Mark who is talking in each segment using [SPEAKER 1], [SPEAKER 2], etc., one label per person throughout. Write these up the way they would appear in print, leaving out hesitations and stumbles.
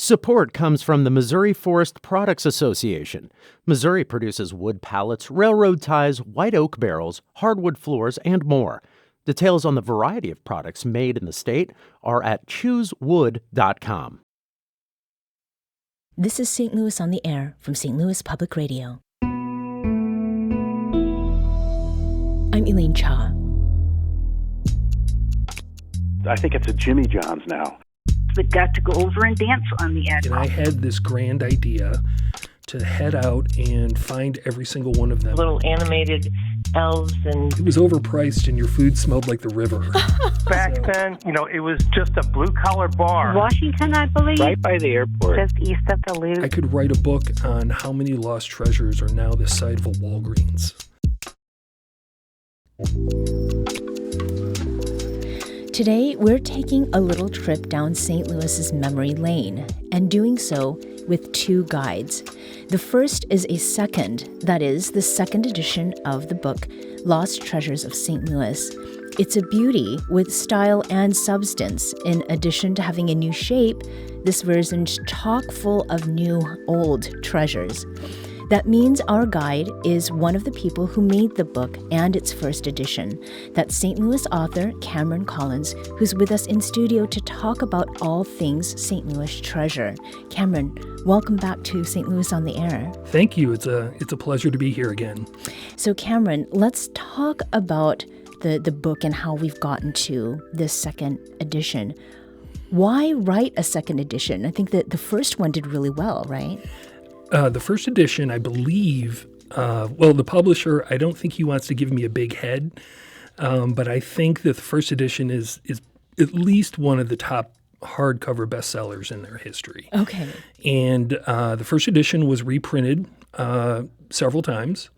[SPEAKER 1] Support comes from the Missouri Forest Products Association. Missouri produces wood pallets, railroad ties, white oak barrels, hardwood floors, and more. Details on the variety of products made in the state are at choosewood.com.
[SPEAKER 2] This is St. Louis on the Air from St. Louis Public Radio. I'm Elaine Cha.
[SPEAKER 3] I think it's a Jimmy John's now.
[SPEAKER 4] We've got to go over and dance on the Admiral.
[SPEAKER 5] And I had this grand idea to head out and find every single one of them.
[SPEAKER 6] Little animated elves and...
[SPEAKER 5] It was overpriced and your food smelled like the river.
[SPEAKER 7] Back then, it was just a blue-collar bar.
[SPEAKER 4] Washington, I believe.
[SPEAKER 3] Right by the airport.
[SPEAKER 4] Just east of the Loop.
[SPEAKER 5] I could write a book on how many lost treasures are now the site of a Walgreens.
[SPEAKER 2] Today, we're taking a little trip down St. Louis's memory lane and doing so with two guides. The first is the second edition of the book, Lost Treasures of St. Louis. It's a beauty with style and substance. In addition to having a new shape, this version's chock full of new, old treasures. That means our guide is one of the people who made the book and its first edition. That's St. Louis author Cameron Collins, who's with us in studio to talk about all things St. Louis treasure. Cameron, welcome back to St. Louis on the Air.
[SPEAKER 5] Thank you. It's a pleasure to be here again.
[SPEAKER 2] So Cameron, let's talk about the book and how we've gotten to this second edition. Why write a second edition? I think that the first one did really well, right?
[SPEAKER 5] The first edition, I believe, the publisher, I don't think he wants to give me a big head, but I think that the first edition is at least one of the top hardcover bestsellers in their history.
[SPEAKER 2] Okay.
[SPEAKER 5] And the first edition was reprinted several times,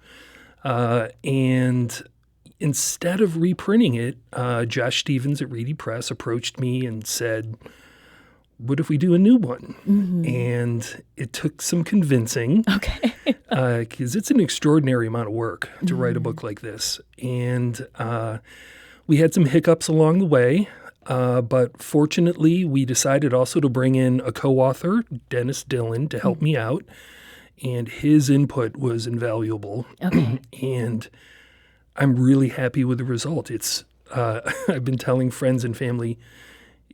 [SPEAKER 5] and instead of reprinting it, Josh Stevens at Reedy Press approached me and said, what if we do a new one?
[SPEAKER 2] Mm-hmm.
[SPEAKER 5] And it took some convincing.
[SPEAKER 2] Okay.
[SPEAKER 5] Because it's an extraordinary amount of work to write a book like this. And we had some hiccups along the way. But fortunately, we decided also to bring in a co-author, Dennis Dillon, to help me out. And his input was invaluable.
[SPEAKER 2] Okay.
[SPEAKER 5] And I'm really happy with the result. It's I've been telling friends and family,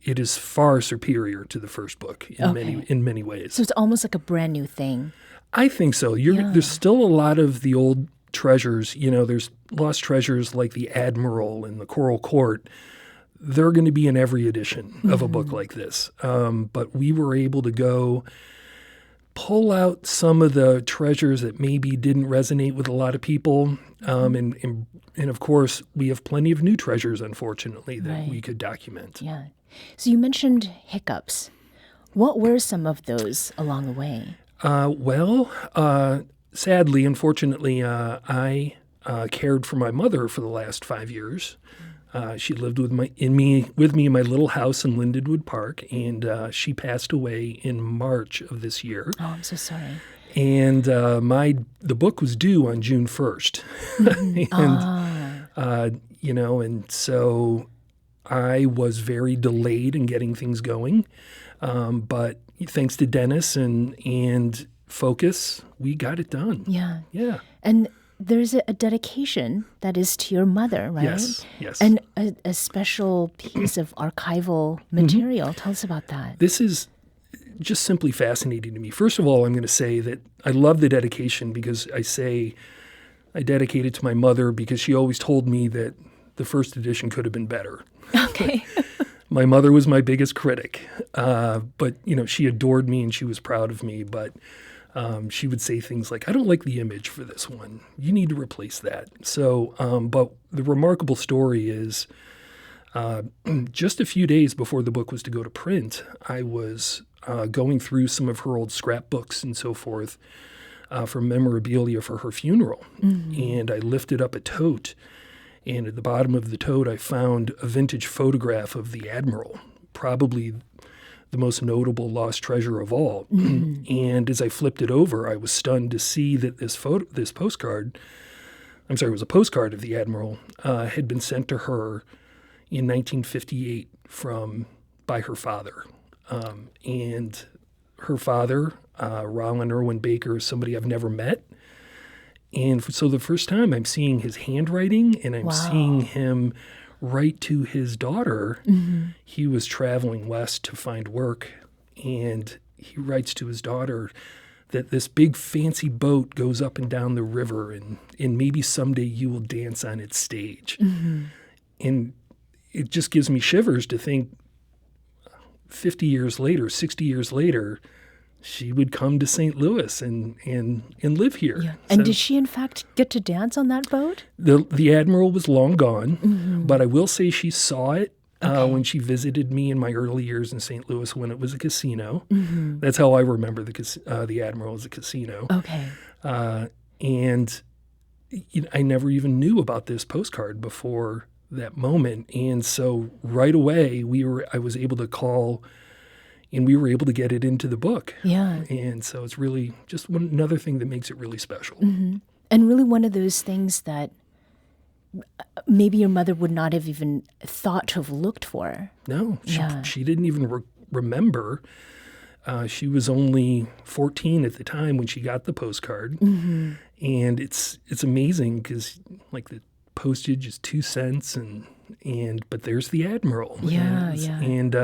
[SPEAKER 5] it is far superior to the first book in many ways.
[SPEAKER 2] So it's almost like a brand new thing.
[SPEAKER 5] I think so. There's still a lot of the old treasures. There's lost treasures like the Admiral and the Coral Court. They're going to be in every edition of a book like this. But we were able to pull out some of the treasures that maybe didn't resonate with a lot of people. And of course, we have plenty of new treasures, unfortunately, that we could document.
[SPEAKER 2] Yeah. So you mentioned hiccups. What were some of those along the way?
[SPEAKER 5] Sadly, unfortunately, I cared for my mother for the last 5 years. She lived with me in my little house in Lindenwood Park, and she passed away in March of this year.
[SPEAKER 2] Oh, I'm so sorry.
[SPEAKER 5] And the book was due on June 1st. And so I was very delayed in getting things going. But thanks to Dennis and focus, we got it done.
[SPEAKER 2] Yeah.
[SPEAKER 5] Yeah.
[SPEAKER 2] And there's a dedication that is to your mother, right?
[SPEAKER 5] Yes.
[SPEAKER 2] And a special piece of archival material. Tell us about that.
[SPEAKER 5] This is just simply fascinating to me. First of all, I'm going to say that I love the dedication because I dedicate it to my mother because she always told me that the first edition could have been better.
[SPEAKER 2] Okay.
[SPEAKER 5] My mother was my biggest critic, but she adored me and she was proud of me. But she would say things like, "I don't like the image for this one. You need to replace that." So, but the remarkable story is, just a few days before the book was to go to print, I was going through some of her old scrapbooks and so forth for memorabilia for her funeral, and I lifted up a tote. And at the bottom of the tote, I found a vintage photograph of the Admiral, probably the most notable lost treasure of all. And as I flipped it over, I was stunned to see that this postcard, it was a postcard of the Admiral, had been sent to her in 1958 by her father. And her father, Roland Irwin Baker, is somebody I've never met. And so the first time I'm seeing his handwriting and I'm seeing him write to his daughter. He was traveling west to find work, and he writes to his daughter that this big fancy boat goes up and down the river, and maybe someday you will dance on its stage. And it just gives me shivers to think 50 years later, 60 years later, she would come to St. Louis and live here.
[SPEAKER 2] Yeah. And did she, in fact, get to dance on that boat?
[SPEAKER 5] The Admiral was long gone, but I will say she saw it when she visited me in my early years in St. Louis when it was a casino. That's how I remember the Admiral as a casino.
[SPEAKER 2] Okay.
[SPEAKER 5] And I never even knew about this postcard before that moment. And so right away, I was able to call, and we were able to get it into the book.
[SPEAKER 2] Yeah.
[SPEAKER 5] And so it's really just another thing that makes it really special.
[SPEAKER 2] And really one of those things that maybe your mother would not have even thought to have looked for.
[SPEAKER 5] No, she didn't even remember. She was only 14 at the time when she got the postcard. And it's amazing because like the postage is 2 cents but there's the Admiral. And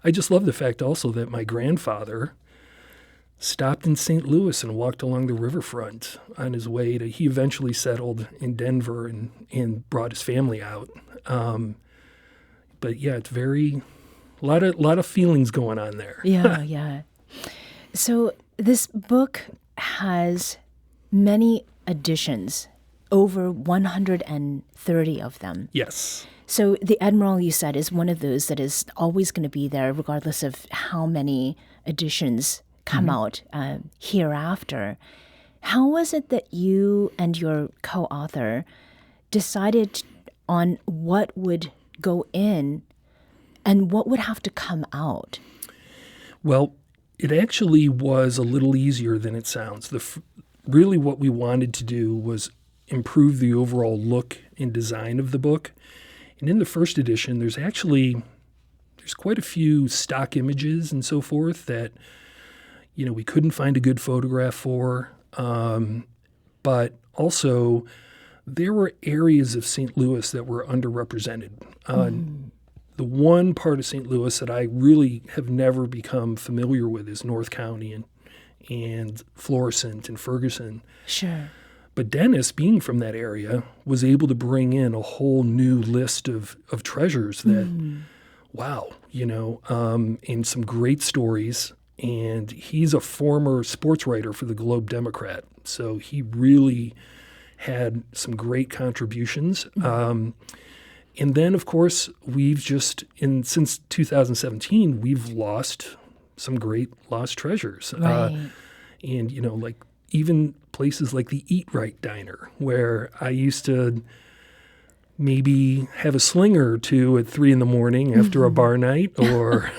[SPEAKER 5] I just love the fact also that my grandfather stopped in St. Louis and walked along the riverfront on his way he eventually settled in Denver and brought his family out. But yeah, it's a lot of feelings going on there.
[SPEAKER 2] Yeah. So this book has many editions, over 130 of them.
[SPEAKER 5] Yes.
[SPEAKER 2] So the Admiral, you said, is one of those that is always going to be there regardless of how many editions come out hereafter. How was it that you and your co-author decided on what would go in and what would have to come out?
[SPEAKER 5] Well, it actually was a little easier than it sounds. Really what we wanted to do was improve the overall look and design of the book. And in the first edition, there's quite a few stock images and so forth that, we couldn't find a good photograph for. But also, there were areas of St. Louis that were underrepresented. The one part of St. Louis that I really have never become familiar with is North County and Florissant and Ferguson.
[SPEAKER 2] Sure.
[SPEAKER 5] But Dennis, being from that area, was able to bring in a whole new list of treasures that, and some great stories. And he's a former sports writer for the Globe Democrat. So he really had some great contributions. And then, of course, since 2017, we've lost some great lost treasures.
[SPEAKER 2] Right.
[SPEAKER 5] And, like even places like the Eat Right Diner, where I used to maybe have a slinger or two at 3 a.m. after a bar night, or,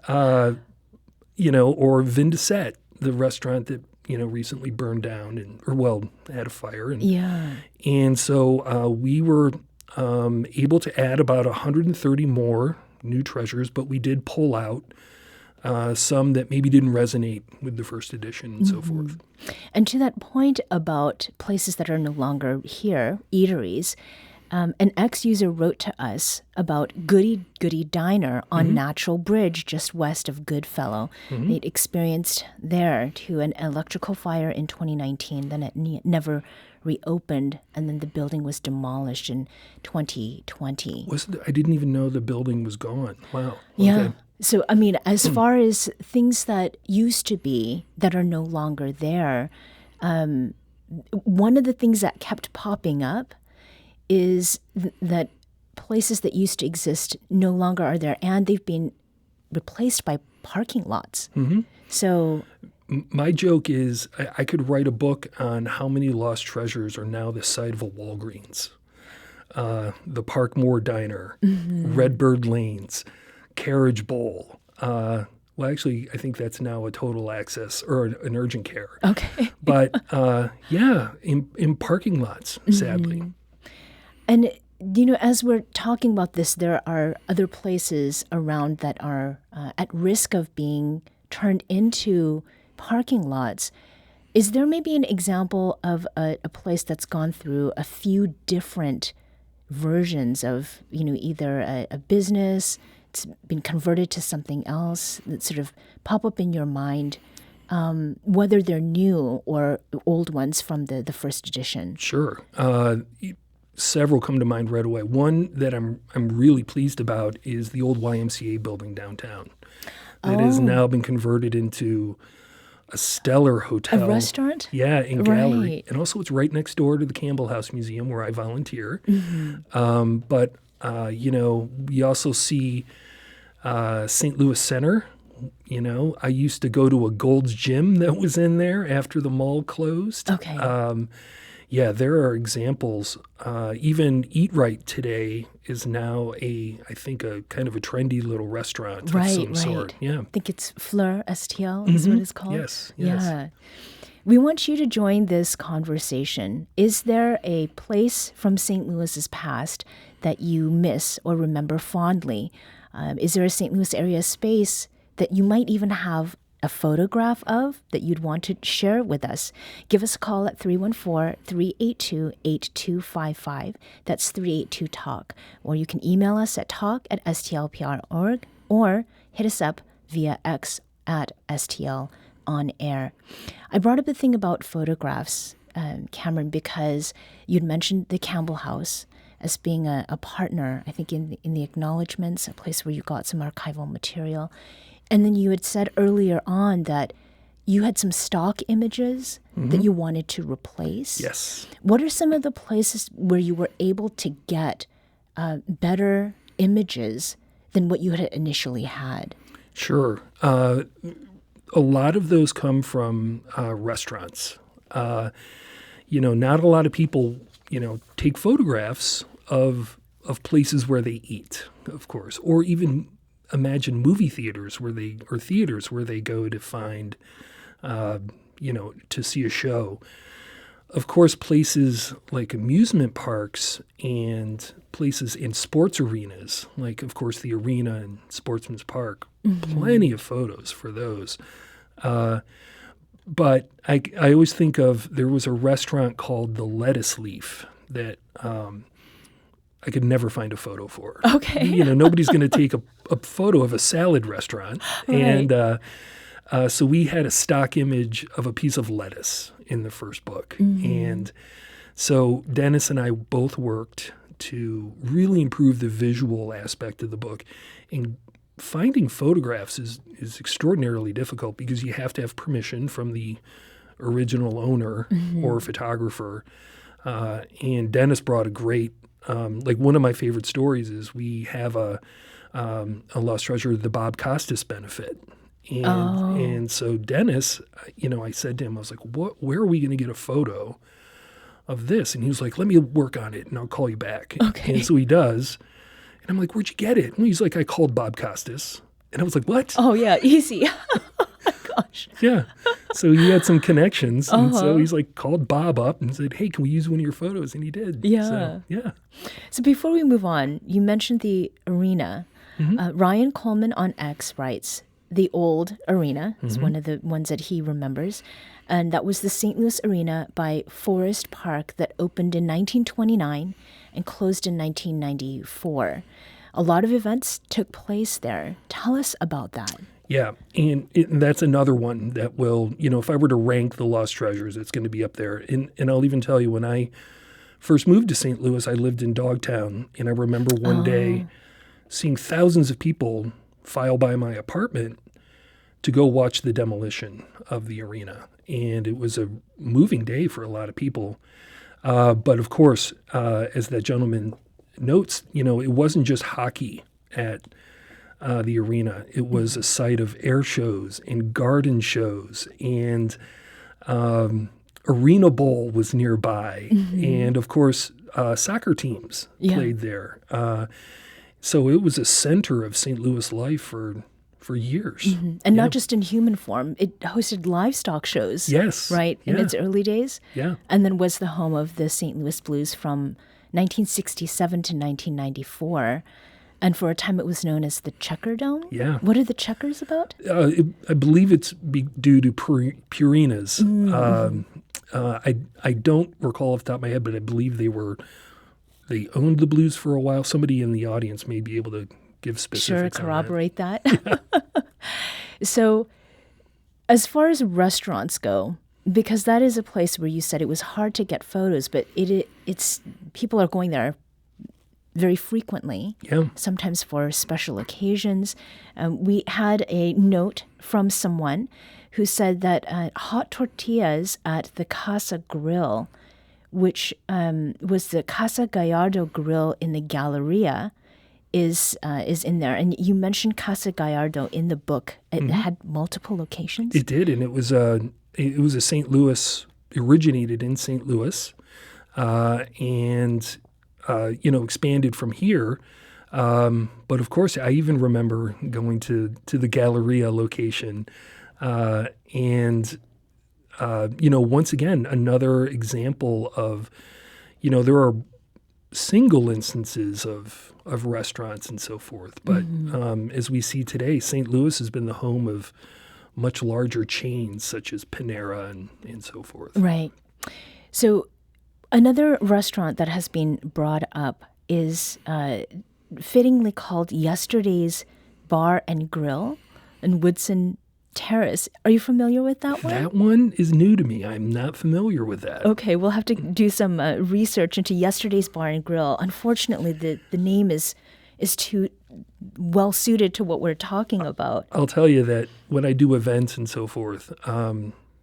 [SPEAKER 5] or Vin de Set, the restaurant that, recently burned down had a fire. And so we were able to add about 130 more new treasures, but we did pull out some that maybe didn't resonate with the first edition and so forth.
[SPEAKER 2] And to that point about places that are no longer here, eateries, an ex-user wrote to us about Goody Goody Diner on Natural Bridge just west of Goodfellow. They'd experienced there to an electrical fire in 2019, then it never reopened, and then the building was demolished in 2020.
[SPEAKER 5] I didn't even know the building was gone. Wow.
[SPEAKER 2] Yeah.
[SPEAKER 5] Okay.
[SPEAKER 2] So, I mean, as far as things that used to be that are no longer there, one of the things that kept popping up is that places that used to exist no longer are there, and they've been replaced by parking lots. So
[SPEAKER 5] my joke is I could write a book on how many lost treasures are now the site of a Walgreens, the Parkmore Diner, Redbird Lanes, Carriage Bowl. Well, actually, I think that's now a total access or an urgent care.
[SPEAKER 2] Okay.
[SPEAKER 5] But in parking lots, sadly.
[SPEAKER 2] And, as we're talking about this, there are other places around that are at risk of being turned into parking lots. Is there maybe an example of a place that's gone through a few different versions of, either a business, it's been converted to something else that sort of pop up in your mind, whether they're new or old ones from the first edition?
[SPEAKER 5] Sure. Several come to mind right away. One that I'm really pleased about is the old YMCA building downtown that has now been converted into a stellar hotel.
[SPEAKER 2] A restaurant?
[SPEAKER 5] Yeah, and gallery.
[SPEAKER 2] Right.
[SPEAKER 5] And also it's right next door to the Campbell House Museum where I volunteer. But we also see St. Louis Center. I used to go to a Gold's Gym that was in there after the mall closed.
[SPEAKER 2] Okay.
[SPEAKER 5] There are examples. Even Eat Right today is now I think a kind of a trendy little restaurant of some sort. Yeah.
[SPEAKER 2] I think it's Fleur STL is what it's called.
[SPEAKER 5] Yes.
[SPEAKER 2] Yeah. We want you to join this conversation. Is there a place from St. Louis's past that you miss or remember fondly? Is there a St. Louis area space that you might even have a photograph of that you'd want to share with us? Give us a call at 314-382-8255. That's 382-TALK. Or you can email us at talk@stlpr.org or hit us up via X at STL on air. I brought up the thing about photographs, Cameron, because you'd mentioned the Campbell House as being a partner, I think, in the acknowledgments, a place where you got some archival material. And then you had said earlier on that you had some stock images that you wanted to replace.
[SPEAKER 5] Yes.
[SPEAKER 2] What are some of the places where you were able to get better images than what you had initially had?
[SPEAKER 5] Sure. A lot of those come from restaurants. Not a lot of people, take photographs of places where they eat, of course, or even imagine movie theaters theaters where they go to find, to see a show. Of course, places like amusement parks and places in sports arenas, like, of course, the Arena and Sportsman's Park, plenty of photos for those. But I always think of, there was a restaurant called The Lettuce Leaf that I could never find a photo for.
[SPEAKER 2] Okay.
[SPEAKER 5] Nobody's going to take a photo of a salad restaurant.
[SPEAKER 2] Right.
[SPEAKER 5] And so we had a stock image of a piece of lettuce in the first book. And so Dennis and I both worked to really improve the visual aspect of the book. And finding photographs is extraordinarily difficult because you have to have permission from the original owner or photographer. And Dennis brought a great, one of my favorite stories is we have a Lost Treasure, the Bob Costas benefit. And so Dennis, I said to him, I was like, where are we going to get a photo of this? And he was like, let me work on it and I'll call you back.
[SPEAKER 2] Okay.
[SPEAKER 5] And so he does. And I'm like, where'd you get it? And he's like, I called Bob Costas. And I was like, what?
[SPEAKER 2] Oh, yeah, easy. Oh, my gosh.
[SPEAKER 5] Yeah. So he had some connections. And so he's like, called Bob up and said, hey, can we use one of your photos? And he did.
[SPEAKER 2] Yeah.
[SPEAKER 5] So, yeah.
[SPEAKER 2] So before we move on, you mentioned the Arena. Ryan Coleman on X writes, the old Arena is one of the ones that he remembers. And that was the St. Louis Arena by Forest Park that opened in 1929 and closed in 1994. A lot of events took place there. Tell us about that.
[SPEAKER 5] Yeah, and that's another one that will, if I were to rank the Lost Treasures, it's going to be up there. And I'll even tell you, when I first moved to St. Louis, I lived in Dogtown, and I remember one day seeing thousands of people file by my apartment to go watch the demolition of the arena. And it was a moving day for a lot of people. But of course, as that gentleman notes, it wasn't just hockey at the arena. It was a site of air shows and garden shows, and Arena Bowl was nearby. And of course, soccer teams played there. So it was a center of St. Louis life for years.
[SPEAKER 2] And not just in human form. It hosted livestock shows.
[SPEAKER 5] Yes.
[SPEAKER 2] Right? In its early days.
[SPEAKER 5] Yeah.
[SPEAKER 2] And then was the home of the St. Louis Blues from 1967 to 1994. And for a time, it was known as the Checker Dome.
[SPEAKER 5] Yeah.
[SPEAKER 2] What are the checkers about?
[SPEAKER 5] I believe it's due to Purina's. I don't recall off the top of my head, but I believe they owned the Blues for a while. Somebody in the audience may be able to give specifics.
[SPEAKER 2] Sure, corroborate that. So, as far as restaurants go, because that is a place where you said it was hard to get photos, but it's people are going there very frequently, sometimes for special occasions. We had a note from someone who said that hot tortillas at the Casa Grill, which was the Casa Gallardo grill in the Galleria, is in there. And you mentioned Casa Gallardo in the book. It had multiple locations?
[SPEAKER 5] It did, and it was a St. Louis, originated in St. Louis, and expanded from here. But of course, I even remember going to the Galleria location, once again, another example of, there are single instances of restaurants and so forth. But as we see today, St. Louis has been the home of much larger chains such as Panera and so forth.
[SPEAKER 2] Right. So another restaurant that has been brought up is fittingly called Yesterday's Bar and Grill in Woodson Terrace. Are you familiar with that one?
[SPEAKER 5] That one is new to me. I'm not familiar with that.
[SPEAKER 2] Okay, we'll have to do some research into Yesterday's Bar and Grill. Unfortunately, the name is too well suited to what we're talking about.
[SPEAKER 5] I'll tell you that when I do events and so forth,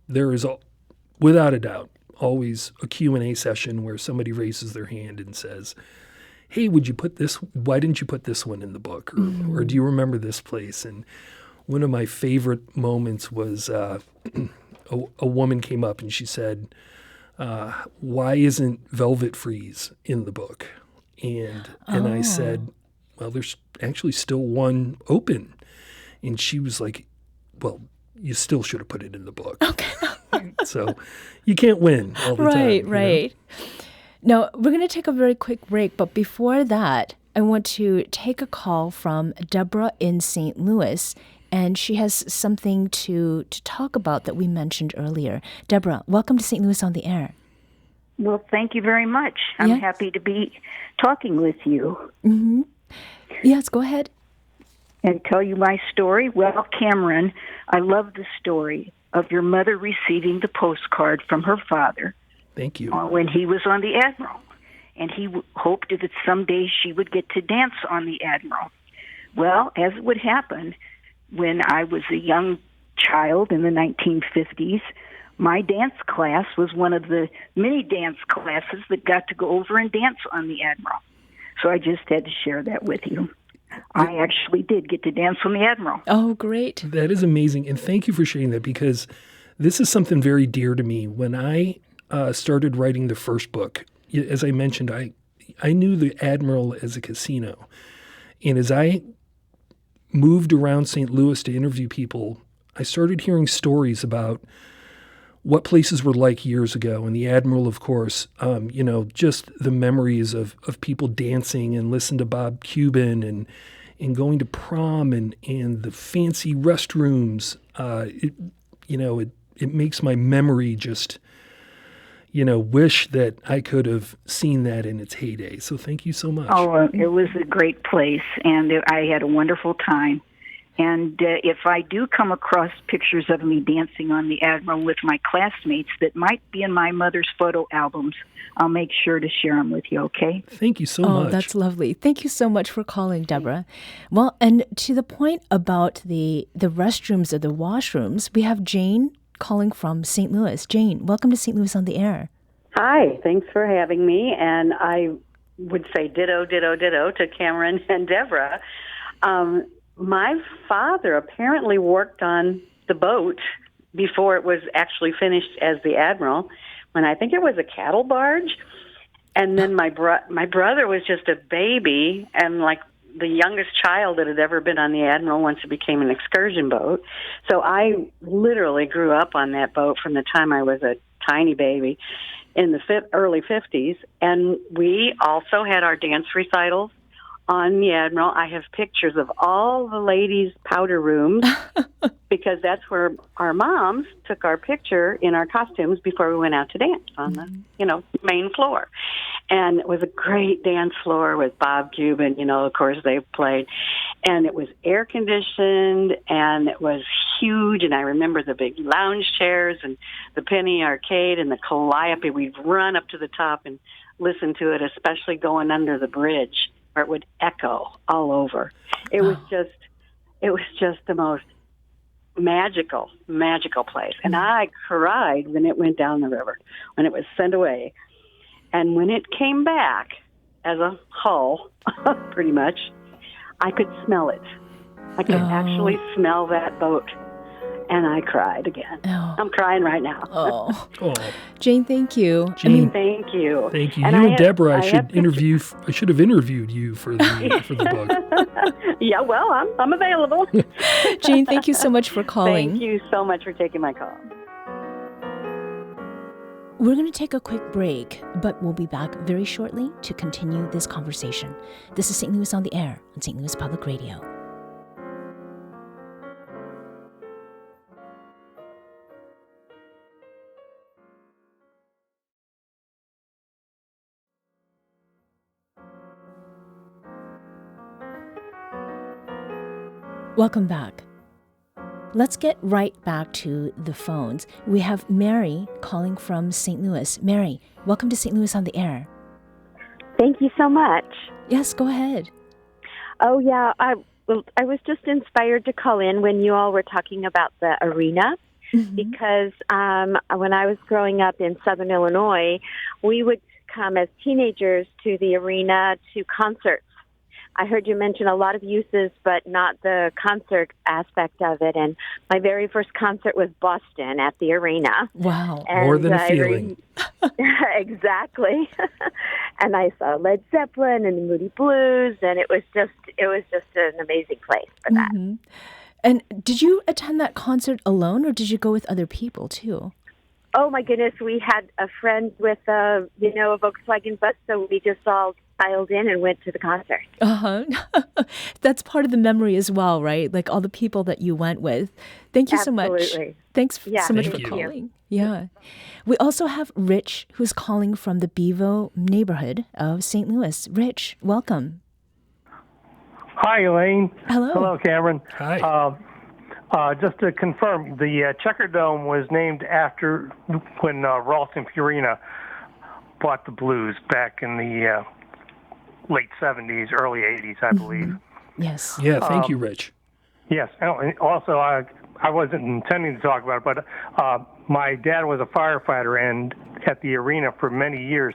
[SPEAKER 5] there is, without a doubt, always a Q&A session where somebody raises their hand and says, hey, why didn't you put this one in the book? Or do you remember this place? And one of my favorite moments was a woman came up and she said, why isn't Velvet Freeze in the book? And I said, well, there's actually still one open. And she was like, well, you still should have put it in the book. Okay. So you can't win all the time.
[SPEAKER 2] Right. Now, we're going to take a very quick break. But before that, I want to take a call from Deborah in St. Louis. And she has something to talk about that we mentioned earlier. Deborah, welcome to St. Louis on the Air.
[SPEAKER 4] Well, thank you very much. I'm happy to be talking with you.
[SPEAKER 2] Mm-hmm. Yes, go ahead.
[SPEAKER 4] And tell you my story. Well, Cameron, I love the story of your mother receiving the postcard from her father.
[SPEAKER 5] Thank you.
[SPEAKER 4] When he was on the Admiral. And he hoped that someday she would get to dance on the Admiral. Well, as it would happen, when I was a young child in the 1950s, my dance class was one of the many dance classes that got to go over and dance on the Admiral. So I just had to share that with you. I actually did get to dance on the Admiral.
[SPEAKER 2] Oh, great.
[SPEAKER 5] That is amazing. And thank you for sharing that, because this is something very dear to me. When I started writing the first book, as I mentioned, I knew the Admiral as a casino. And as I moved around St. Louis to interview people, I started hearing stories about what places were like years ago. And the Admiral, of course, just the memories of people dancing and listening to Bob Cuban and going to prom and the fancy restrooms. It makes my memory just, wish that I could have seen that in its heyday. So thank you so much.
[SPEAKER 4] Oh, it was a great place, and I had a wonderful time. And if I do come across pictures of me dancing on the Admiral with my classmates that might be in my mother's photo albums, I'll make sure to share them with you, okay?
[SPEAKER 5] Thank you so much.
[SPEAKER 2] Oh, that's lovely. Thank you so much for calling, Deborah. Well, and to the point about the restrooms or the washrooms, we have Jane calling from St. Louis. Jane, welcome to St. Louis on the Air.
[SPEAKER 8] Hi, thanks for having me. And I would say ditto, ditto, ditto to Cameron and Deborah. My father apparently worked on the boat before it was actually finished as the Admiral, when I think it was a cattle barge. And then my brother was just a baby and like the youngest child that had ever been on the Admiral once it became an excursion boat. So I literally grew up on that boat from the time I was a tiny baby in the early 50s. And we also had our dance recitals on the Admiral. I have pictures of all the ladies' powder rooms because that's where our moms took our picture in our costumes before we went out to dance on the, main floor. And it was a great dance floor with Bob Cuban, of course they played. And it was air conditioned and it was huge. And I remember the big lounge chairs and the penny arcade and the calliope. We'd run up to the top and listen to it, especially going under the bridge where it would echo all over. It was just the most magical place. And I cried when it went down the river, when it was sent away. And when it came back as a hull, pretty much, I could smell it. I could actually smell that boat. And I cried again.
[SPEAKER 2] Oh.
[SPEAKER 8] I'm crying right now.
[SPEAKER 2] Oh.
[SPEAKER 5] Oh,
[SPEAKER 2] Jane, thank you.
[SPEAKER 5] Jane,
[SPEAKER 8] Thank you.
[SPEAKER 5] thank you.
[SPEAKER 8] And
[SPEAKER 5] You and Deborah, I should have interviewed you for the book.
[SPEAKER 8] Yeah, well, I'm available.
[SPEAKER 2] Jane, thank you so much for calling.
[SPEAKER 8] Thank you so much for taking my call.
[SPEAKER 2] We're going to take a quick break, but we'll be back very shortly to continue this conversation. This is St. Louis on the Air on St. Louis Public Radio. Welcome back. Let's get right back to the phones. We have Mary calling from St. Louis. Mary, welcome to St. Louis on the Air.
[SPEAKER 9] Thank you so much.
[SPEAKER 2] Yes, go ahead.
[SPEAKER 9] Oh, yeah. I was just inspired to call in when you all were talking about the arena because when I was growing up in Southern Illinois, we would come as teenagers to the arena to concerts. I heard you mention a lot of uses, but not the concert aspect of it. And my very first concert was Boston at the arena.
[SPEAKER 2] Wow.
[SPEAKER 9] And
[SPEAKER 5] More than a feeling.
[SPEAKER 9] Exactly. And I saw Led Zeppelin and the Moody Blues, and it was just an amazing place for that.
[SPEAKER 2] Mm-hmm. And did you attend that concert alone, or did you go with other people too?
[SPEAKER 9] Oh my goodness, we had a friend with a Volkswagen bus, so we just all piled in and went to the concert.
[SPEAKER 2] That's part of the memory as well, right? Like all the people that you went with. Thank you so much.
[SPEAKER 9] Absolutely.
[SPEAKER 2] Thanks so much
[SPEAKER 5] Thank
[SPEAKER 2] for
[SPEAKER 5] you.
[SPEAKER 2] calling. Yeah. We also have Rich, who's calling from the Bevo neighborhood of St. Louis. Rich, welcome.
[SPEAKER 7] Hi, Elaine.
[SPEAKER 2] Hello.
[SPEAKER 7] Hello, Cameron.
[SPEAKER 5] Hi.
[SPEAKER 7] Just to confirm, the Checker Dome was named after when Ralston Purina bought the Blues back in the late 70s, early 80s, I believe.
[SPEAKER 2] Yes.
[SPEAKER 5] Yeah, thank you, Rich.
[SPEAKER 7] Yes. And also, I wasn't intending to talk about it, but my dad was a firefighter, and at the arena for many years,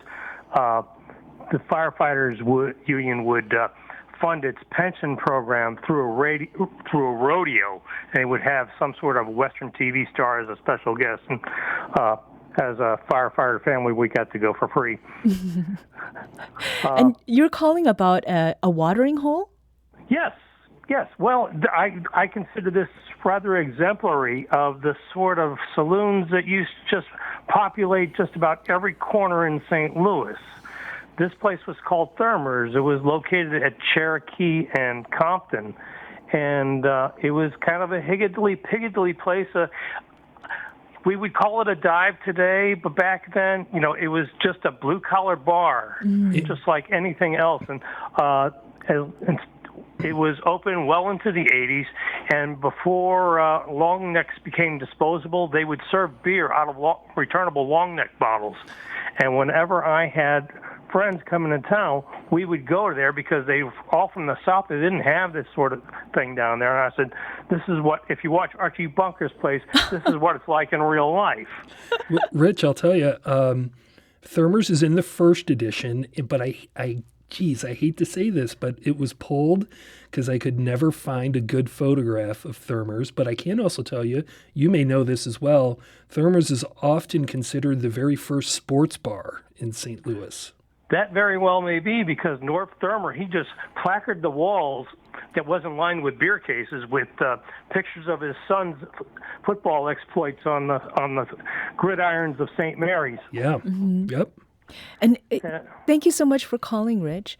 [SPEAKER 7] the firefighters union would fund its pension program through a rodeo, and it would have some sort of Western TV star as a special guest. And as a firefighter family, we got to go for free.
[SPEAKER 2] And you're calling about a watering hole?
[SPEAKER 7] Yes. Well, I consider this rather exemplary of the sort of saloons that used to just populate just about every corner in St. Louis. This place was called Thermer's. It was located at Cherokee and Compton, and it was kind of a higgledy-piggledy place. We would call it a dive today, but back then, it was just a blue-collar bar, just like anything else. And it was open well into the 80s, and before long necks became disposable, they would serve beer out of returnable long neck bottles. And whenever I had friends coming to town, we would go there because they were all from the South. They didn't have this sort of thing down there. And I said, this is what, if you watch Archie Bunker's place, this is what it's like in real life.
[SPEAKER 5] Rich, I'll tell you, Thermer's is in the first edition, but I hate to say this, but it was pulled because I could never find a good photograph of Thermer's. But I can also tell you, you may know this as well, Thermer's is often considered the very first sports bar in St. Louis.
[SPEAKER 7] That very well may be, because North Thermer, he just placarded the walls that wasn't lined with beer cases with pictures of his son's football exploits on the gridirons of St. Mary's.
[SPEAKER 5] Yeah. Mm-hmm. Yep.
[SPEAKER 2] And thank you so much for calling, Rich.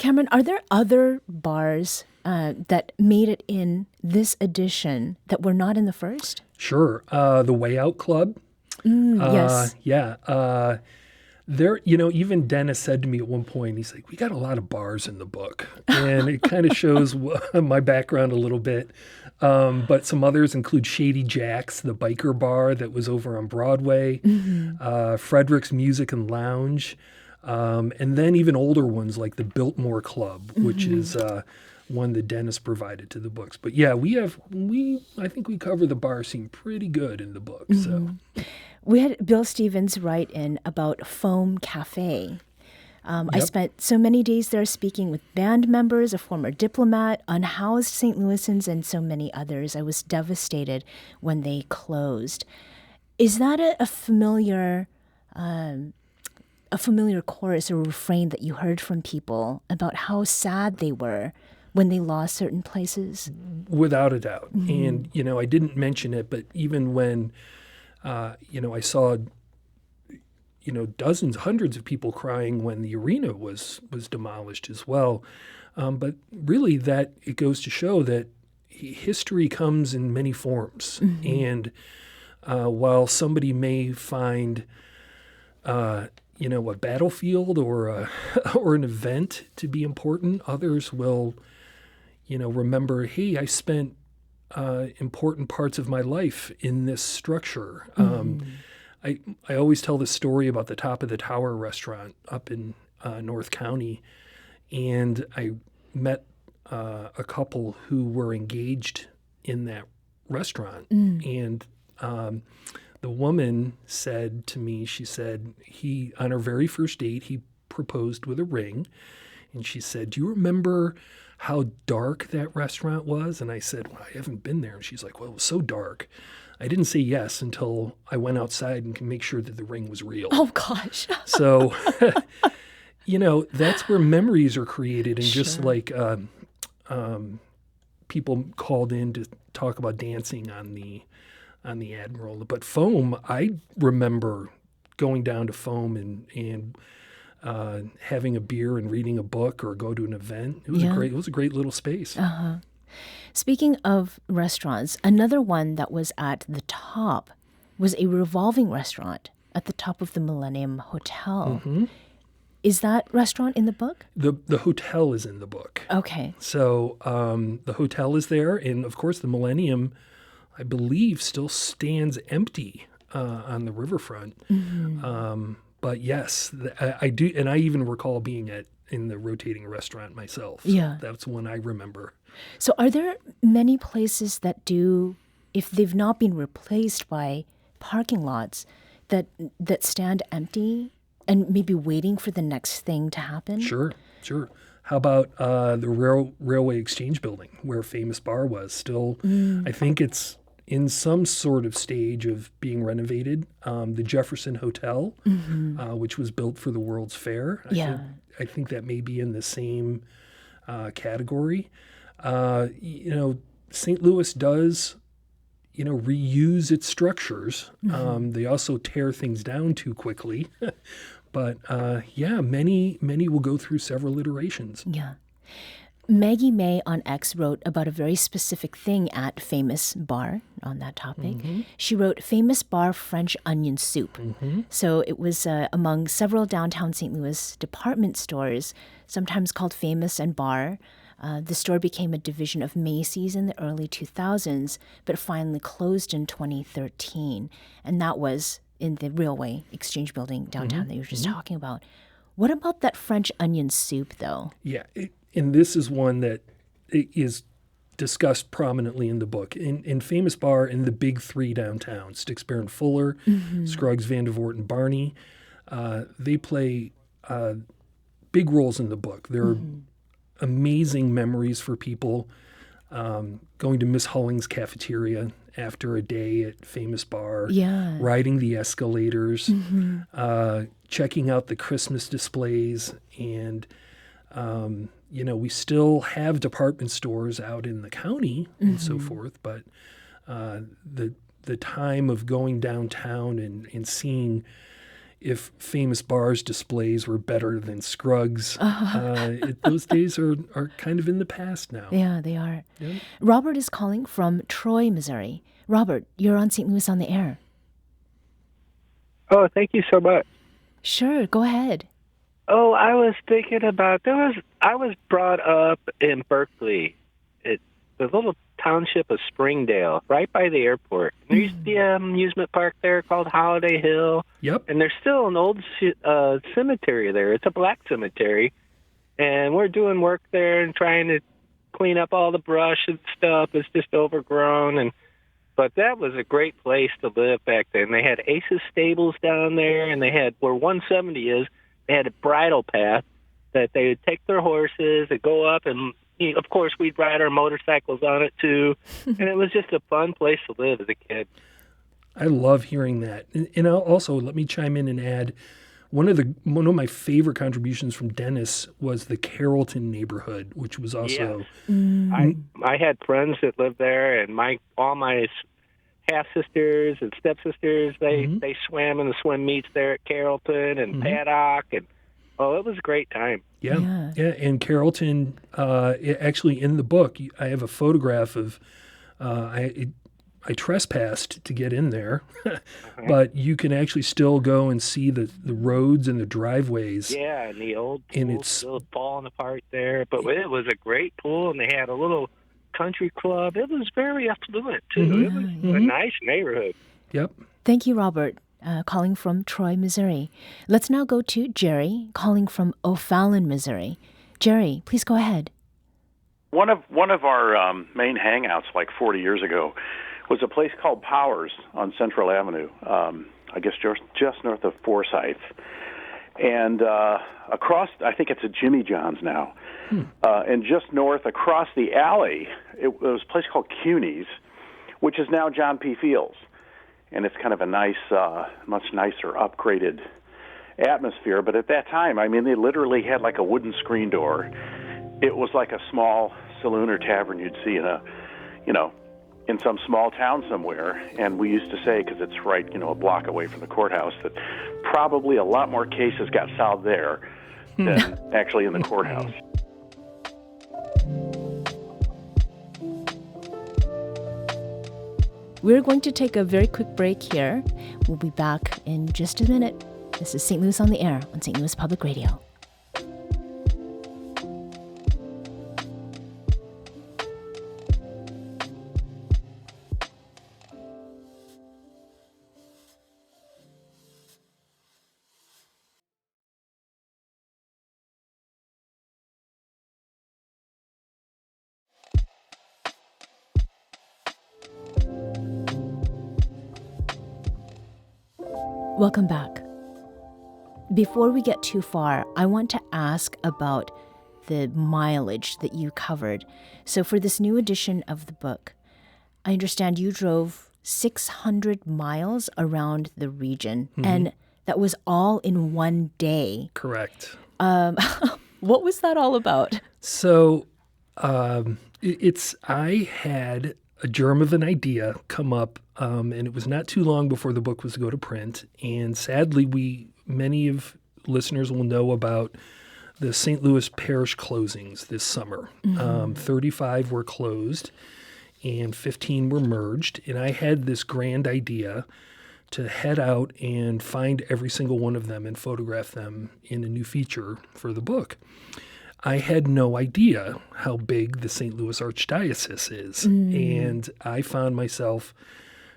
[SPEAKER 2] Cameron, are there other bars that made it in this edition that were not in the first?
[SPEAKER 5] Sure. The Way Out Club.
[SPEAKER 2] Yes.
[SPEAKER 5] Yeah. There, even Dennis said to me at one point, he's like, we got a lot of bars in the book. And it kind of shows my background a little bit. But some others include Shady Jack's, the biker bar that was over on Broadway, Frederick's Music and Lounge, and then even older ones like the Biltmore Club, which is one that Dennis provided to the books. But yeah, I think we cover the bar scene pretty good in the book. So.
[SPEAKER 2] We had Bill Stevens write in about Foam Cafe. I spent so many days there speaking with band members, a former diplomat, unhoused St. Louisans, and so many others. I was devastated when they closed. Is that a familiar chorus or refrain that you heard from people about how sad they were when they lost certain places?
[SPEAKER 5] Without a doubt. And, I didn't mention it, but even when I saw, dozens, hundreds of people crying when the arena was demolished as well. But really that it goes to show that history comes in many forms. And while somebody may find, a battlefield or or an event to be important, others will, remember, hey, I spent important parts of my life in this structure. I always tell this story about the Top of the Tower restaurant up in North County, and I met a couple who were engaged in that restaurant, and the woman said to me, she said, on our very first date, he proposed with a ring, and she said, do you remember how dark that restaurant was? And I said, well, I haven't been there. And she's like, well, it was so dark. I didn't say yes until I went outside and could make sure that the ring was real.
[SPEAKER 2] Oh, gosh.
[SPEAKER 5] So, that's where memories are created. And just like people called in to talk about dancing on the Admiral. But Foam, I remember going down to Foam and having a beer and reading a book or go to an event. It was a great little space.
[SPEAKER 2] Speaking of restaurants, another one that was at the top was a revolving restaurant at the top of the Millennium Hotel. Is that restaurant in the book?
[SPEAKER 5] The hotel is in the book.
[SPEAKER 2] Okay.
[SPEAKER 5] So the hotel is there, and of course the Millennium, I believe, still stands empty on the riverfront. But yes, I do, and I even recall being in the rotating restaurant myself. So that's one I remember.
[SPEAKER 2] So are there many places that do, if they've not been replaced by parking lots, that stand empty and maybe waiting for the next thing to happen?
[SPEAKER 5] Sure. How about the Railway Exchange Building where Famous-Barr was? Still, I think it's in some sort of stage of being renovated. The Jefferson Hotel, which was built for the World's Fair. I think that may be in the same category. St. Louis does, reuse its structures. They also tear things down too quickly. But many will go through several iterations.
[SPEAKER 2] Yeah. Maggie May on X wrote about a very specific thing at Famous-Barr on that topic. She wrote Famous-Barr French onion soup. So it was among several downtown St. Louis department stores, sometimes called Famous and Barr. The store became a division of Macy's in the early 2000s, but finally closed in 2013. And that was in the Railway Exchange Building downtown that you were just talking about. What about that French onion soup, though?
[SPEAKER 5] Yeah, and this is one that is discussed prominently in the book. In Famous-Barr, in the big three downtown, Stixbury and Fuller, Scruggs, Vandervoort, and Barney, they play big roles in the book. There are amazing memories for people going to Miss Hulling's cafeteria after a day at Famous-Barr, riding the escalators, checking out the Christmas displays, and we still have department stores out in the county and so forth, but the time of going downtown and seeing if Famous-Barr's displays were better than Scruggs. Those days are kind of in the past now.
[SPEAKER 2] Yeah, they are.
[SPEAKER 5] Yeah.
[SPEAKER 2] Robert is calling from Troy, Missouri. Robert, you're on St. Louis on the Air.
[SPEAKER 10] Oh, thank you so much.
[SPEAKER 2] Sure, go ahead.
[SPEAKER 10] Oh, I was thinking about I was brought up in Berkeley, the little township of Springdale, right by the airport. There used to be an amusement park there called Holiday Hill.
[SPEAKER 5] Yep.
[SPEAKER 10] And there's still an old cemetery there. It's a black cemetery. And we're doing work there and trying to clean up all the brush and stuff. It's just overgrown. But that was a great place to live back then. They had Ace's Stables down there, and they had, where 170 is, they had a bridle path that they would take their horses and go up, and of course we'd ride our motorcycles on it too. And it was just a fun place to live as a kid.
[SPEAKER 5] I love hearing that. And also, let me chime in and add, one of my favorite contributions from Dennis was the Carrollton neighborhood, which was also...
[SPEAKER 10] Yes. I had friends that lived there, and all my half-sisters and stepsisters, they swam in the swim meets there at Carrollton and Paddock, and it was a great time.
[SPEAKER 5] Yeah. And Carrollton, actually in the book, I have a photograph of, I trespassed to get in there, but you can actually still go and see the roads and the driveways.
[SPEAKER 10] Yeah, and the old pool's still falling apart there, but it was a great pool, and they had a little country club. It was very affluent, too. It was a nice neighborhood.
[SPEAKER 5] Yep.
[SPEAKER 2] Thank you, Robert, calling from Troy, Missouri. Let's now go to Jerry, calling from O'Fallon, Missouri. Jerry, please go ahead.
[SPEAKER 3] One of our main hangouts like 40 years ago was a place called Powers on Central Avenue, I guess just north of Forsyth. And across, I think it's a Jimmy John's now, and just north across the alley, it was a place called CUNY's, which is now John P. Fields. And it's kind of a nice, much nicer, upgraded atmosphere. But at that time, I mean, they literally had like a wooden screen door. It was like a small saloon or tavern you'd see in some small town somewhere. And we used to say, because it's right, a block away from the courthouse, that probably a lot more cases got solved there than actually in the courthouse.
[SPEAKER 2] We're going to take a very quick break here. We'll be back in just a minute. This is St. Louis on the Air on St. Louis Public Radio. Welcome back. Before we get too far, I want to ask about the mileage that you covered. So for this new edition of the book, I understand you drove 600 miles around the region, and that was all in one day.
[SPEAKER 5] Correct.
[SPEAKER 2] What was that all about?
[SPEAKER 5] So I had a germ of an idea come up, and it was not too long before the book was to go to print. And sadly, many of listeners will know about the St. Louis parish closings this summer. 35 were closed and 15 were merged. And I had this grand idea to head out and find every single one of them and photograph them in a new feature for the book. I had no idea how big the St. Louis Archdiocese is. And I found myself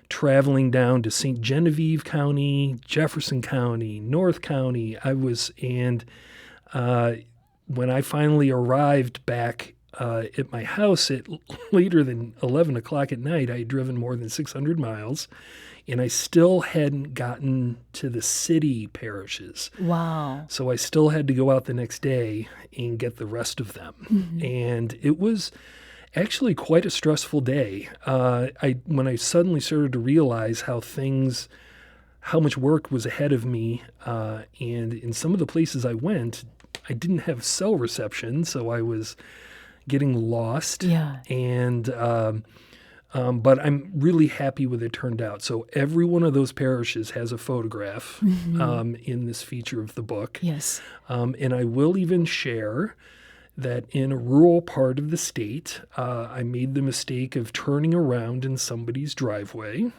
[SPEAKER 5] traveling down to St. Genevieve County, Jefferson County, North County. When I finally arrived back at my house at later than 11 o'clock at night, I had driven more than 600 miles, and I still hadn't gotten to the city parishes.
[SPEAKER 2] Wow.
[SPEAKER 5] So I still had to go out the next day and get the rest of them. And it was actually quite a stressful day. When I suddenly started to realize how much work was ahead of me, and in some of the places I went, I didn't have cell reception, so I was getting lost.
[SPEAKER 2] Yeah.
[SPEAKER 5] And But I'm really happy with it turned out. So every one of those parishes has a photograph in this feature of the book.
[SPEAKER 2] Yes.
[SPEAKER 5] And I will even share that in a rural part of the state, I made the mistake of turning around in somebody's driveway.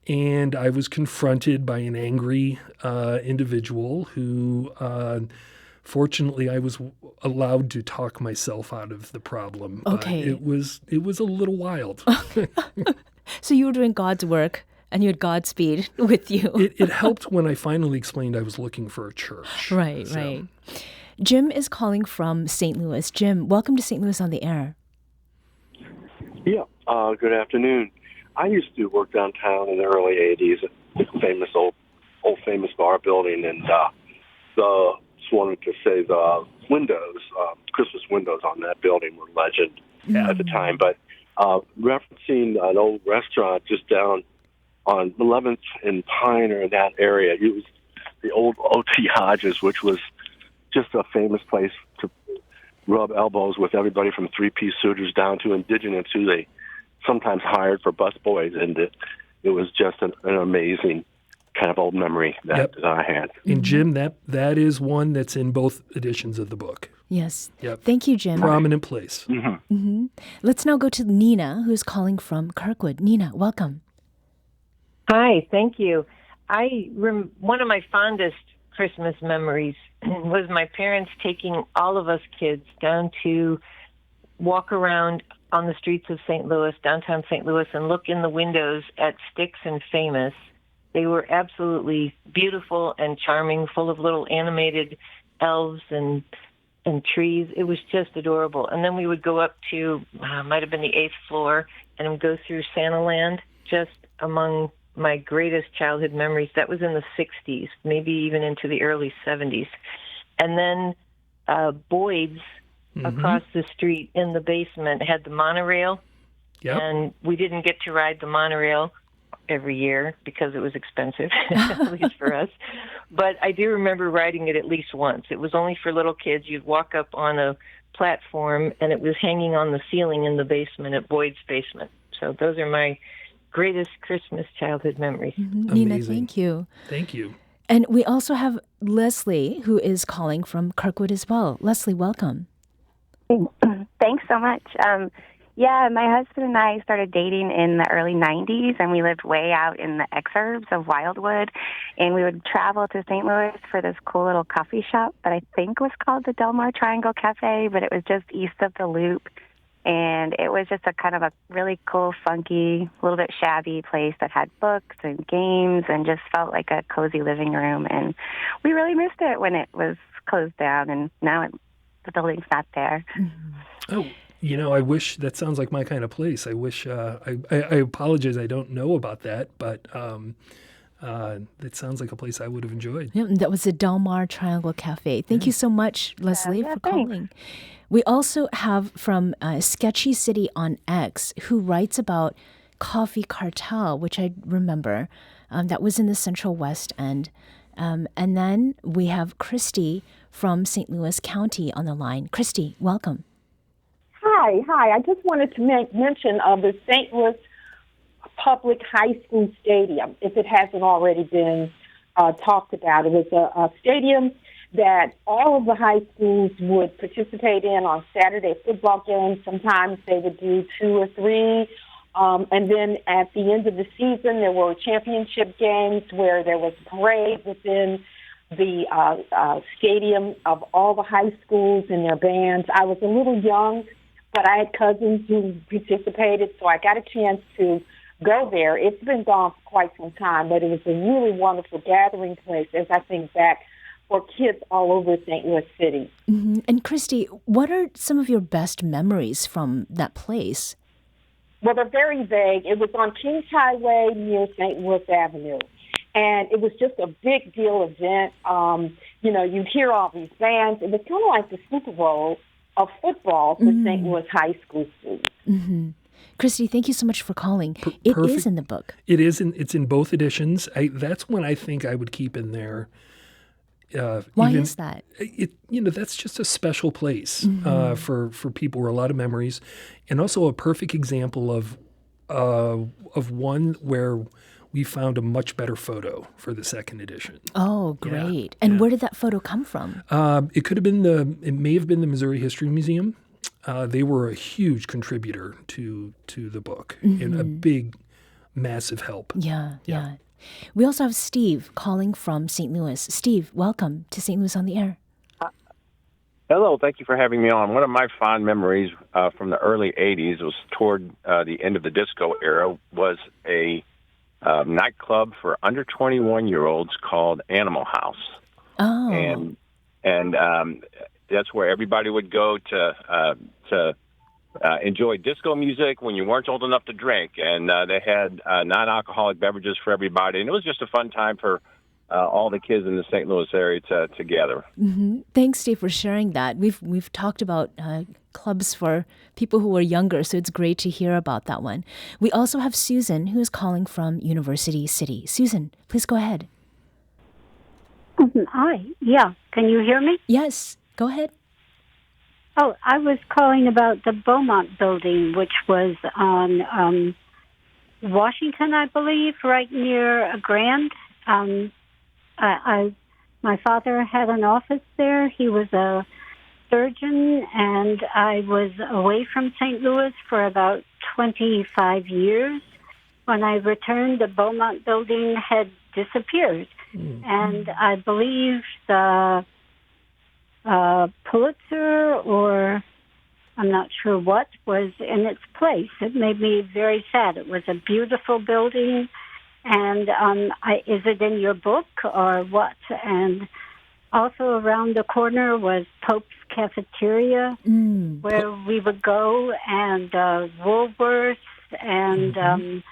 [SPEAKER 5] And I was confronted by an angry individual who, fortunately, I was allowed to talk myself out of the problem.
[SPEAKER 2] Okay.
[SPEAKER 5] But it was a little wild.
[SPEAKER 2] So you were doing God's work, and you had Godspeed with you.
[SPEAKER 5] It helped when I finally explained I was looking for a church.
[SPEAKER 2] Right, right. Jim is calling from St. Louis. Jim, welcome to St. Louis on the Air.
[SPEAKER 11] Yeah, good afternoon. I used to work downtown in the early 80s at the famous old Famous-Barr building, and just wanted to say the windows, Christmas windows on that building were legend at the time. But referencing an old restaurant just down on 11th and Pine or in that area, it was the old O.T. Hodges, which was just a famous place to rub elbows with everybody from three-piece suitors down to indigenous who they sometimes hired for busboys, and it was just an amazing kind of old memory that I had.
[SPEAKER 5] And Jim, that is one that's in both editions of the book.
[SPEAKER 2] Yes.
[SPEAKER 5] Yep.
[SPEAKER 2] Thank you, Jim.
[SPEAKER 5] Prominent place.
[SPEAKER 2] Let's now go to Nina, who's calling from Kirkwood. Nina, welcome.
[SPEAKER 6] Hi, thank you. One of my fondest Christmas memories was my parents taking all of us kids down to walk around on the streets of St. Louis, downtown St. Louis, and look in the windows at Styx and Famous. They were absolutely beautiful and charming, full of little animated elves and trees. It was just adorable. And then we would go up to, might have been the 8th floor, and go through Santa Land, just among my greatest childhood memories. That was in the 60s, maybe even into the early 70s. And then Boyd's, across the street in the basement, had the monorail.
[SPEAKER 5] Yep.
[SPEAKER 6] And we didn't get to ride the monorail every year because it was expensive, at least for us. But I do remember riding it at least once. It was only for little kids. You'd walk up on a platform, and it was hanging on the ceiling in the basement at Boyd's basement. So those are my greatest Christmas childhood memories.
[SPEAKER 2] Nina, thank you.
[SPEAKER 5] Thank you.
[SPEAKER 2] And we also have Leslie, who is calling from Kirkwood as well. Leslie, welcome.
[SPEAKER 12] Thanks so much. Yeah, my husband and I started dating in the early 90s, and we lived way out in the exurbs of Wildwood, and we would travel to St. Louis for this cool little coffee shop that I think was called the Del Mar Triangle Cafe, but it was just east of the Loop, and it was just a kind of a really cool, funky, a little bit shabby place that had books and games and just felt like a cozy living room, and we really missed it when it was closed down, and now the building's not there.
[SPEAKER 5] Oh, I wish that sounds like my kind of place. I wish, I apologize, I don't know about that, but it sounds like a place I would have enjoyed.
[SPEAKER 2] Yeah, that was the Del Mar Triangle Cafe. Thank you so much, Leslie, for calling. We also have from Sketchy City on X, who writes about Coffee Cartel, which I remember. That was in the Central West End. And then we have Christy from St. Louis County on the line. Christy, welcome.
[SPEAKER 13] Hi. I just wanted to mention the St. Louis Public High School Stadium, if it hasn't already been talked about. It was a stadium that all of the high schools would participate in on Saturday football games. Sometimes they would do 2 or 3. And then at the end of the season, there were championship games where there was a parade within the stadium of all the high schools and their bands. I was a little young, but I had cousins who participated, so I got a chance to go there. It's been gone for quite some time, but it was a really wonderful gathering place as I think back for kids all over St. Louis City.
[SPEAKER 2] And Christy, what are some of your best memories from that place?
[SPEAKER 13] Well, they're very vague. It was on Kings Highway near St. Louis Avenue. And it was just a big deal event. You'd hear all these bands. It was kind of like the Super Bowl of football for St. Louis high school students.
[SPEAKER 2] Christy, thank you so much for calling. It is in the book.
[SPEAKER 5] It is. It's in both editions. That's one I think I would keep in there
[SPEAKER 2] Why is that?
[SPEAKER 5] That's just a special place for people with a lot of memories, and also a perfect example of one where we found a much better photo for the second edition.
[SPEAKER 2] Oh, great! And where did that photo come from?
[SPEAKER 5] It may have been the Missouri History Museum. They were a huge contributor to the book and a big, massive help.
[SPEAKER 2] Yeah. We also have Steve calling from St. Louis. Steve, welcome to St. Louis on the Air.
[SPEAKER 14] Hello, thank you for having me on. One of my fond memories from the early 80s was toward the end of the disco era was a nightclub for under 21-year-olds called Animal House.
[SPEAKER 2] Oh.
[SPEAKER 14] And that's where everybody would go to enjoy disco music when you weren't old enough to drink. And they had non-alcoholic beverages for everybody. And it was just a fun time for all the kids in the St. Louis area to gather.
[SPEAKER 2] Mm-hmm. Thanks, Steve, for sharing that. We've talked about clubs for people who are younger, so it's great to hear about that one. We also have Susan, who is calling from University City. Susan, please go ahead.
[SPEAKER 15] Hi. Yeah. Can you hear me?
[SPEAKER 2] Yes. Go ahead.
[SPEAKER 15] Oh, I was calling about the Beaumont building, which was on Washington, I believe, right near Grand. My father had an office there. He was a surgeon, and I was away from St. Louis for about 25 years. When I returned, the Beaumont building had disappeared. And I believe the Pulitzer, or I'm not sure what, was in its place. It made me very sad. It was a beautiful building. And is it in your book or what? And also around the corner was Pope's Cafeteria, where we would go, and Woolworths and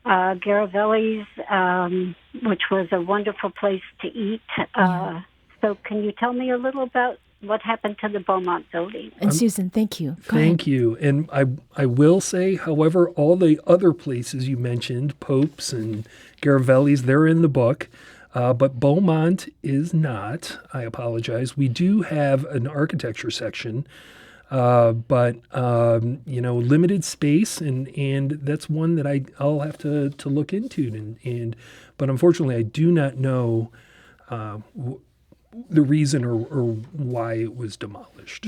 [SPEAKER 15] Garavelli's, which was a wonderful place to eat. So can you tell me a little about what happened to the Beaumont building?
[SPEAKER 2] And Susan, thank you.
[SPEAKER 5] Thank you. And I will say, however, all the other places you mentioned, Pope's and Garavelli's, they're in the book. But Beaumont is not. I apologize. We do have an architecture section, but limited space, and that's one that I'll have to look into. But unfortunately, I do not know the reason or why it was demolished.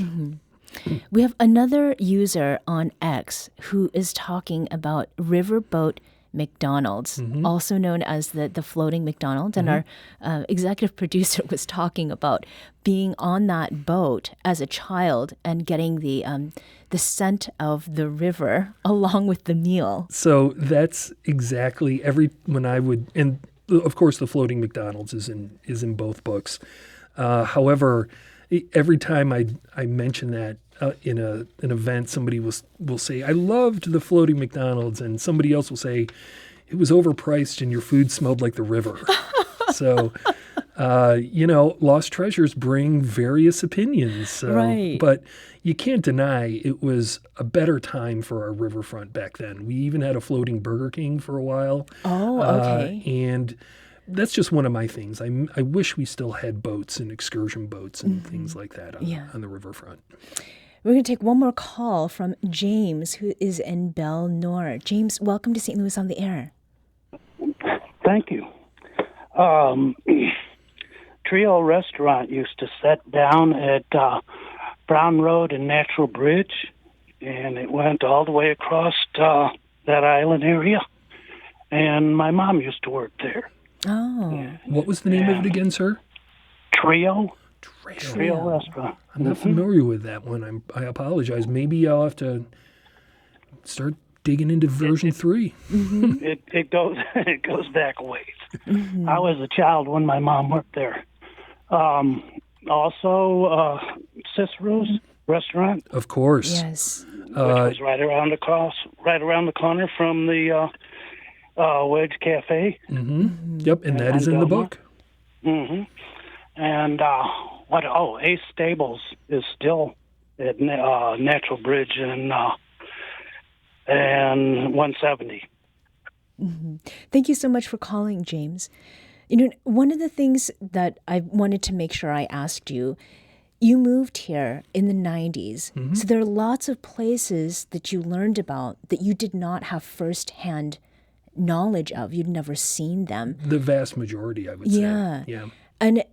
[SPEAKER 2] We have another user on X who is talking about Riverboat McDonald's, also known as the Floating McDonald's. And our executive producer was talking about being on that boat as a child and getting the scent of the river along with the meal.
[SPEAKER 5] So that's exactly when I would, and of course the Floating McDonald's is in both books. However, every time I mention that in an event, somebody will say, I loved the Floating McDonald's, and somebody else will say, it was overpriced and your food smelled like the river. So, lost treasures bring various opinions. So,
[SPEAKER 2] right.
[SPEAKER 5] But you can't deny it was a better time for our riverfront back then. We even had a floating Burger King for a while.
[SPEAKER 2] Oh, okay.
[SPEAKER 5] And that's just one of my things. I wish we still had boats and excursion boats and things like that on the riverfront.
[SPEAKER 2] We're going to take one more call from James, who is in Belle Noire. James, welcome to St. Louis on the Air.
[SPEAKER 16] Thank you. Trio Restaurant used to set down at Brown Road and Natural Bridge, and it went all the way across that island area. And my mom used to work there.
[SPEAKER 2] Oh.
[SPEAKER 5] What was the name of it again, sir?
[SPEAKER 16] Trio Restaurant.
[SPEAKER 5] I'm not familiar with that one. I apologize. Maybe I'll have to start digging into version 3.
[SPEAKER 16] It goes back a ways. I was a child when my mom worked there. Also, Cicero's Restaurant.
[SPEAKER 5] Of course.
[SPEAKER 2] Yes.
[SPEAKER 16] Which was right around the corner from the Wedge Cafe.
[SPEAKER 5] Yep, and that is in the book.
[SPEAKER 16] And Ace Stables is still at Natural Bridge and 170.
[SPEAKER 2] Thank you so much for calling, James. One of the things that I wanted to make sure I asked you, you moved here in the 90s.
[SPEAKER 5] Mm-hmm.
[SPEAKER 2] So there are lots of places that you learned about that you did not have firsthand knowledge of. You'd never seen them.
[SPEAKER 5] The vast majority, I would say. Yeah.
[SPEAKER 2] And,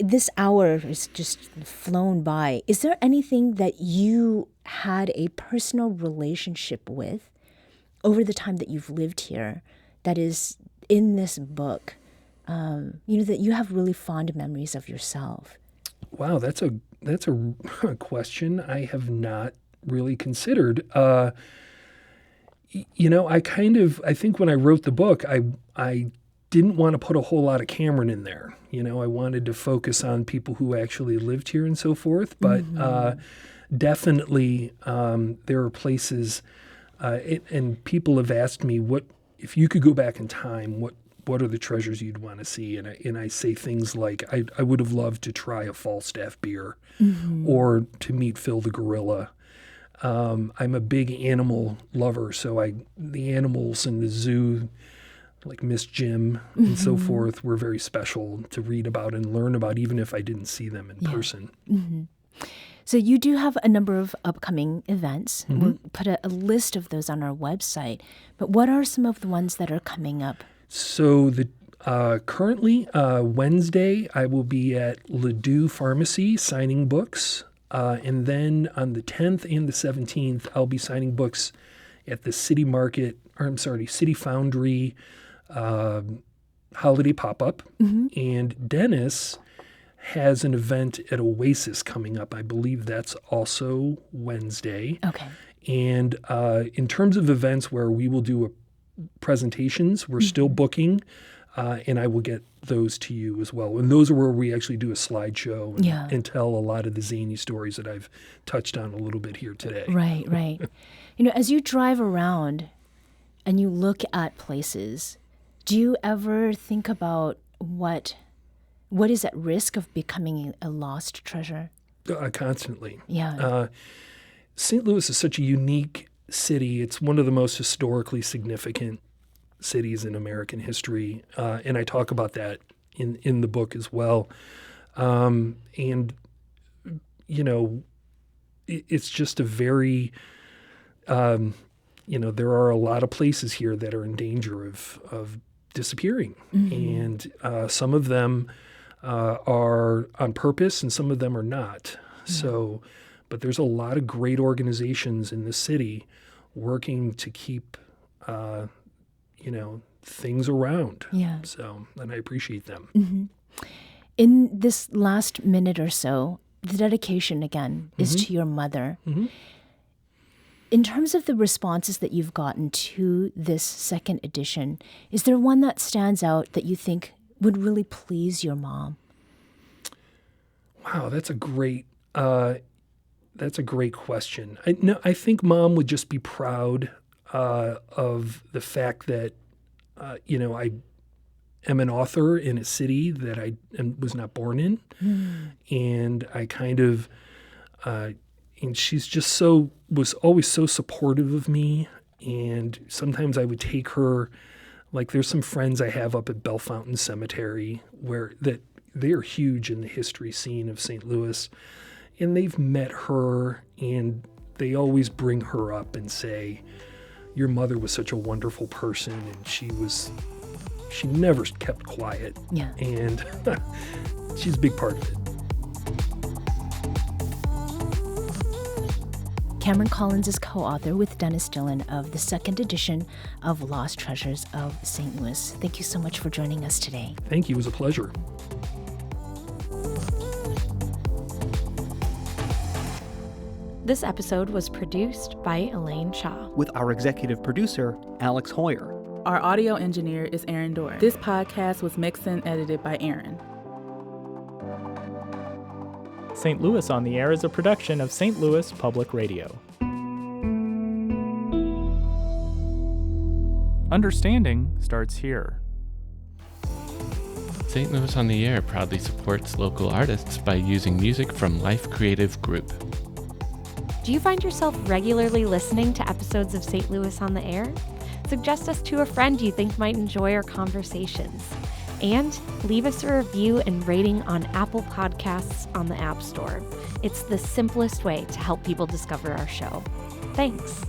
[SPEAKER 2] this hour has just flown by. Is there anything that you had a personal relationship with over the time that you've lived here that is in this book, that you have really fond memories of yourself?
[SPEAKER 5] Wow, that's a question I have not really considered. I think when I wrote the book, I didn't want to put a whole lot of Cameron in there. I wanted to focus on people who actually lived here and so forth. But definitely there are places, and people have asked me, what if you could go back in time, what are the treasures you'd want to see? And I say things like, I would have loved to try a Falstaff beer or to meet Phil the gorilla. I'm a big animal lover, so the animals in the zoo, like Miss Jim and so forth, were very special to read about and learn about, even if I didn't see them in person.
[SPEAKER 2] Mm-hmm. So you do have a number of upcoming events. We'll put a list of those on our website. But what are some of the ones that are coming up?
[SPEAKER 5] So currently, Wednesday, I will be at Ladue Pharmacy signing books. And then on the 10th and the 17th, I'll be signing books at the City Foundry holiday pop-up. And Dennis has an event at Oasis coming up. I believe that's also Wednesday.
[SPEAKER 2] Okay.
[SPEAKER 5] And in terms of events where we will do presentations, we're still booking, and I will get those to you as well. And those are where we actually do a slideshow and tell a lot of the zany stories that I've touched on a little bit here today.
[SPEAKER 2] Right. As you drive around and you look at places, do you ever think about what is at risk of becoming a lost treasure?
[SPEAKER 5] Constantly.
[SPEAKER 2] Yeah.
[SPEAKER 5] St. Louis is such a unique city. It's one of the most historically significant cities in American history, and I talk about that in the book as well. It's just a very, there are a lot of places here that are in danger of disappearing, and some of them are on purpose, and some of them are not. So, but there's a lot of great organizations in the city working to keep, things around.
[SPEAKER 2] Yeah.
[SPEAKER 5] So, and I appreciate them.
[SPEAKER 2] In this last minute or so, the dedication again is to your mother. In terms of the responses that you've gotten to this second edition, is there one that stands out that you think would really please your mom?
[SPEAKER 5] Wow, that's a great question. I think Mom would just be proud of the fact that I am an author in a city that I was not born in, and I kind of and she's just was always so supportive of me. And sometimes I would take her, like there's some friends I have up at Bellefontaine Cemetery where that they are huge in the history scene of St. Louis, and they've met her, and they always bring her up and say, your mother was such a wonderful person, and she never kept quiet.
[SPEAKER 2] Yeah.
[SPEAKER 5] And she's a big part of it.
[SPEAKER 2] Cameron Collins is co-author with Dennis Dillon of the second edition of Lost Treasures of St. Louis. Thank you so much for joining us today.
[SPEAKER 5] Thank you. It was a pleasure.
[SPEAKER 17] This episode was produced by Elaine Shaw,
[SPEAKER 18] with our executive producer, Alex Hoyer.
[SPEAKER 19] Our audio engineer is Aaron Dorr. This podcast was mixed and edited by Aaron.
[SPEAKER 20] St. Louis on the Air is a production of St. Louis Public Radio. Understanding starts here.
[SPEAKER 21] St. Louis on the Air proudly supports local artists by using music from Life Creative Group.
[SPEAKER 17] Do you find yourself regularly listening to episodes of St. Louis on the Air? Suggest us to a friend you think might enjoy our conversations. And leave us a review and rating on Apple Podcasts on the App Store. It's the simplest way to help people discover our show. Thanks.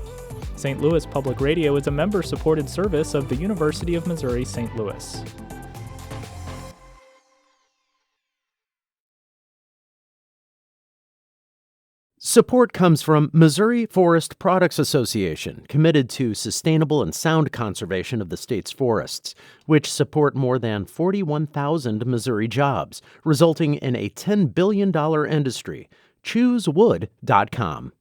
[SPEAKER 20] St. Louis Public Radio is a member-supported service of the University of Missouri St. Louis.
[SPEAKER 1] Support comes from Missouri Forest Products Association, committed to sustainable and sound conservation of the state's forests, which support more than 41,000 Missouri jobs, resulting in a $10 billion industry. ChooseWood.com.